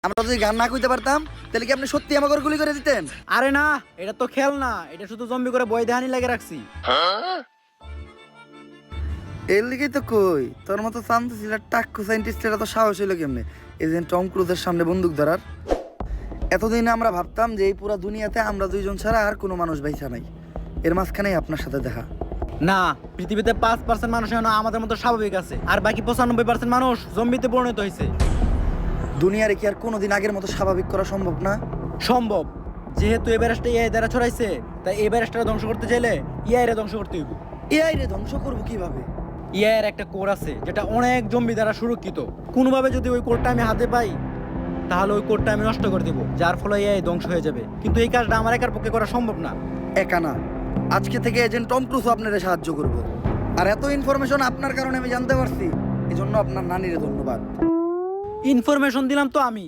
আমরা যদি গান না কইতে পারতাম তাহলে কি আপনি সত্যি আমাকে গুলি করে দিতেন? আরে না, এটা তো খেল না, এটা শুধু জম্বি করে বই দেহানি লাগে রাখছি। এর লিগেই তো কই তোর মতো শান্ত ছিল টাক্কু সাইন্টিস্টের এত সাহস হইলো কেমনে এজেন্ট টম ক্রুজের সামনে বন্দুক ধরার? এতদিন আমরা ভাবতাম যে এই পুরা দুনিয়াতে আমরা দুইজন ছাড়া আর কোনো মানুষ বাইসা নাই, এর মাঝখানেই আপনার সাথে দেখা। না, পৃথিবীতে 5% মানুষ এখন আমাদের মতো স্বাভাবিক আছে, আর বাকি 95% মানুষ জম্বিতে পরিণত হয়েছে। দুনিয়ারে কি আর কোনোদিন আগের মতো স্বাভাবিক করা সম্ভব না? সম্ভব, যেহেতু এই ভাইরাসটা এআই দ্বারা ছড়াইছে, তাই এই ভাইরাসটা ধ্বংস করতে চাইলে এআই রে ধ্বংস করতে হইব। এআই রে ধ্বংস করবো কিভাবে? এআই এর একটা কোর আছে যেটা অনেক জম্বি দ্বারা সুরক্ষিত। কোনোভাবে যদি ওই কোডটা আমি হাতে পাই, তাহলে ওই কোডটা আমি নষ্ট করে দেবো, যার ফলে এআই ধ্বংস হয়ে যাবে। কিন্তু এই কাজটা আমার একার পক্ষে করা সম্ভব না। একা না, আজকে থেকে এজেন্ট টম ক্রুজও আপনারে সাহায্য করবো। আর এত ইনফরমেশন আপনার কারণে আমি জানতে পারছি, এজন্য আপনার নানিরে ধন্যবাদ। ইনফরমেশন দিলাম তো আমি,